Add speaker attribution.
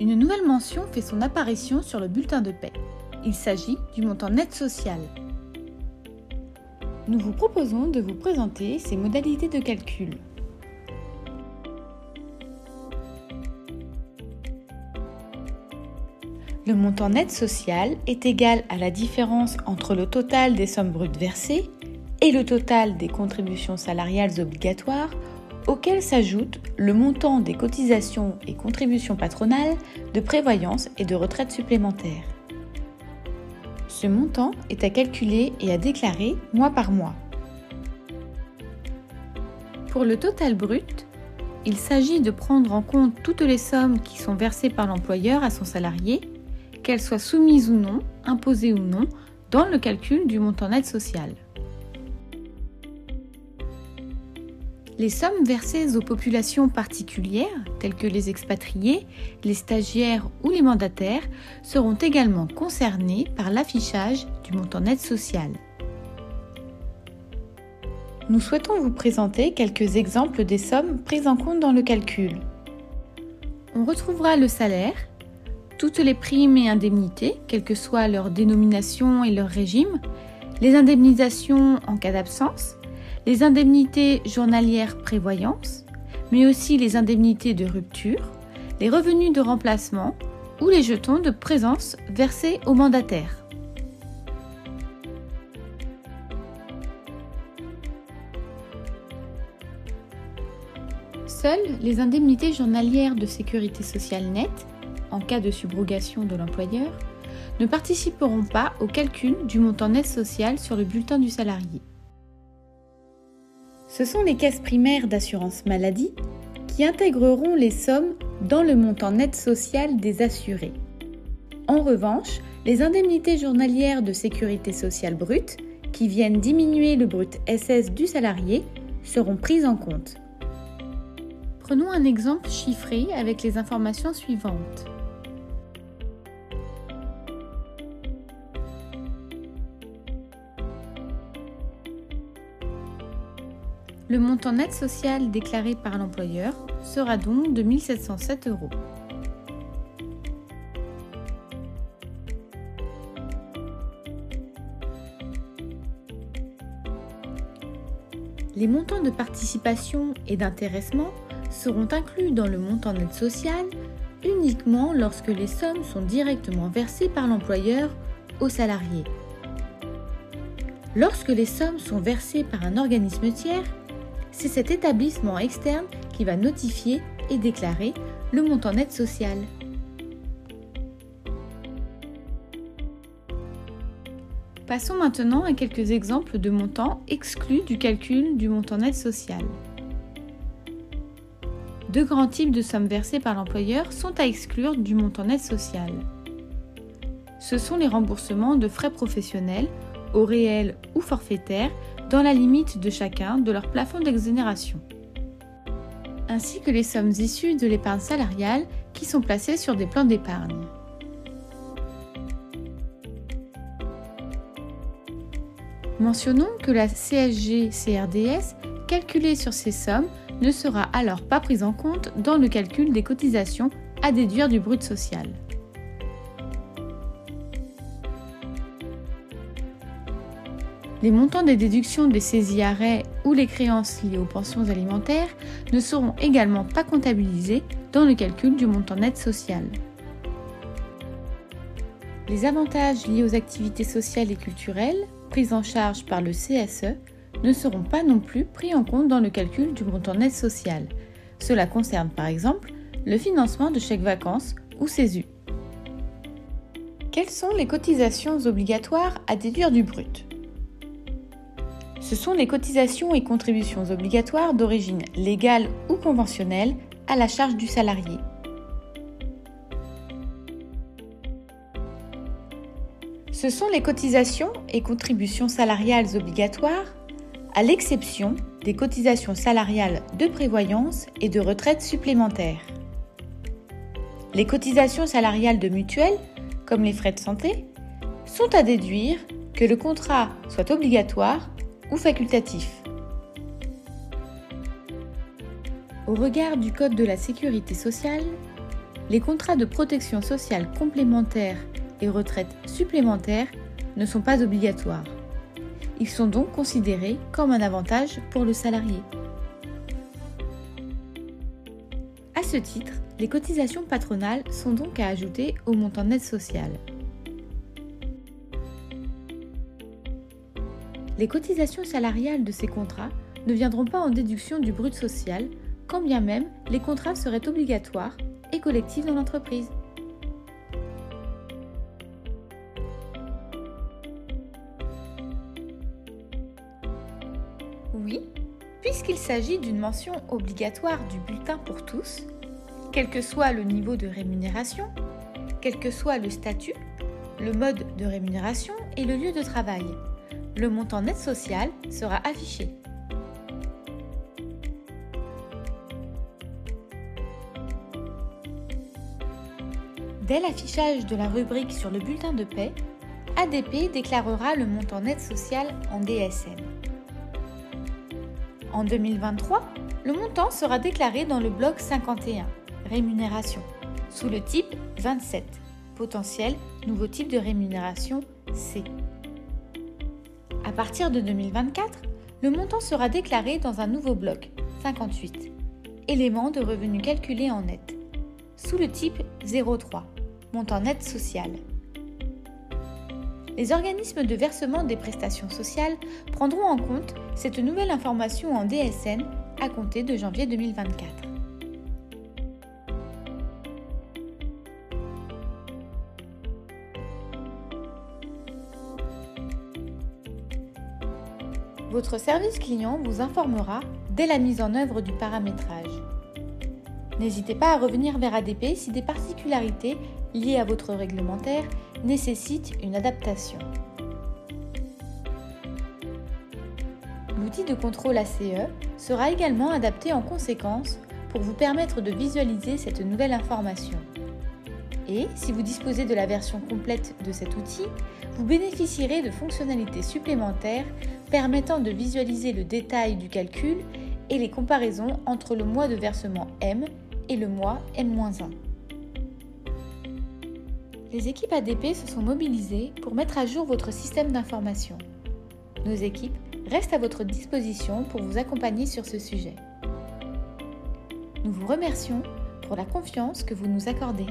Speaker 1: Une nouvelle mention fait son apparition sur le bulletin de paie. Il s'agit du montant net social. Nous vous proposons de vous présenter ces modalités de calcul. Le montant net social est égal à la différence entre le total des sommes brutes versées et le total des contributions salariales obligatoires auquel s'ajoute le montant des cotisations et contributions patronales de prévoyance et de retraite supplémentaires. Ce montant est à calculer et à déclarer mois par mois. Pour le total brut, il s'agit de prendre en compte toutes les sommes qui sont versées par l'employeur à son salarié, qu'elles soient soumises ou non, imposées ou non, dans le calcul du montant net social. Les sommes versées aux populations particulières, telles que les expatriés, les stagiaires ou les mandataires, seront également concernées par l'affichage du montant net social. Nous souhaitons vous présenter quelques exemples des sommes prises en compte dans le calcul. On retrouvera le salaire, toutes les primes et indemnités, quelle que soit leur dénomination et leur régime, les indemnisations en cas d'absence, les indemnités journalières prévoyance, mais aussi les indemnités de rupture, les revenus de remplacement ou les jetons de présence versés aux mandataires. Seules les indemnités journalières de sécurité sociale nette, en cas de subrogation de l'employeur, ne participeront pas au calcul du montant net social sur le bulletin du salarié. Ce sont les caisses primaires d'assurance maladie qui intégreront les sommes dans le montant net social des assurés. En revanche, les indemnités journalières de sécurité sociale brute, qui viennent diminuer le brut SS du salarié, seront prises en compte. Prenons un exemple chiffré avec les informations suivantes. Le montant net social déclaré par l'employeur sera donc de 1 707 €. Les montants de participation et d'intéressement seront inclus dans le montant net social uniquement lorsque les sommes sont directement versées par l'employeur aux salariés. Lorsque les sommes sont versées par un organisme tiers, c'est cet établissement externe qui va notifier et déclarer le montant net social. Passons maintenant à quelques exemples de montants exclus du calcul du montant net social. Deux grands types de sommes versées par l'employeur sont à exclure du montant net social. Ce sont les remboursements de frais professionnels, au réel ou forfaitaire, dans la limite de chacun de leur plafond d'exonération, ainsi que les sommes issues de l'épargne salariale qui sont placées sur des plans d'épargne. Mentionnons que la CSG-CRDS calculée sur ces sommes ne sera alors pas prise en compte dans le calcul des cotisations à déduire du brut social. Les montants des déductions des saisies-arrêts ou les créances liées aux pensions alimentaires ne seront également pas comptabilisés dans le calcul du montant net social. Les avantages liés aux activités sociales et culturelles, pris en charge par le CSE, ne seront pas non plus pris en compte dans le calcul du montant net social. Cela concerne par exemple le financement de chèques vacances ou CESU. Quelles sont les cotisations obligatoires à déduire du brut ? Ce sont les cotisations et contributions obligatoires d'origine légale ou conventionnelle à la charge du salarié. Ce sont les cotisations et contributions salariales obligatoires, à l'exception des cotisations salariales de prévoyance et de retraite supplémentaires. Les cotisations salariales de mutuelle, comme les frais de santé, sont à déduire que le contrat soit obligatoire ou facultatif. Au regard du Code de la sécurité sociale, les contrats de protection sociale complémentaire et retraite supplémentaire ne sont pas obligatoires. Ils sont donc considérés comme un avantage pour le salarié. À ce titre, les cotisations patronales sont donc à ajouter au montant net social. Les cotisations salariales de ces contrats ne viendront pas en déduction du brut social, quand bien même les contrats seraient obligatoires et collectifs dans l'entreprise. Oui, puisqu'il s'agit d'une mention obligatoire du bulletin pour tous, quel que soit le niveau de rémunération, quel que soit le statut, le mode de rémunération et le lieu de travail, le montant net social sera affiché. Dès l'affichage de la rubrique sur le bulletin de paie, ADP déclarera le montant net social en DSN. En 2023, le montant sera déclaré dans le bloc 51, rémunération, sous le type 27, potentiel nouveau type de rémunération C. À partir de 2024, le montant sera déclaré dans un nouveau bloc 58, élément de revenu calculé en net, sous le type 03, montant net social. Les organismes de versement des prestations sociales prendront en compte cette nouvelle information en DSN à compter de janvier 2024. Votre service client vous informera dès la mise en œuvre du paramétrage. N'hésitez pas à revenir vers ADP si des particularités liées à votre réglementaire nécessitent une adaptation. L'outil de contrôle ACE sera également adapté en conséquence pour vous permettre de visualiser cette nouvelle information. Et si vous disposez de la version complète de cet outil, vous bénéficierez de fonctionnalités supplémentaires permettant de visualiser le détail du calcul et les comparaisons entre le mois de versement M et le mois M-1. Les équipes ADP se sont mobilisées pour mettre à jour votre système d'information. Nos équipes restent à votre disposition pour vous accompagner sur ce sujet. Nous vous remercions pour la confiance que vous nous accordez.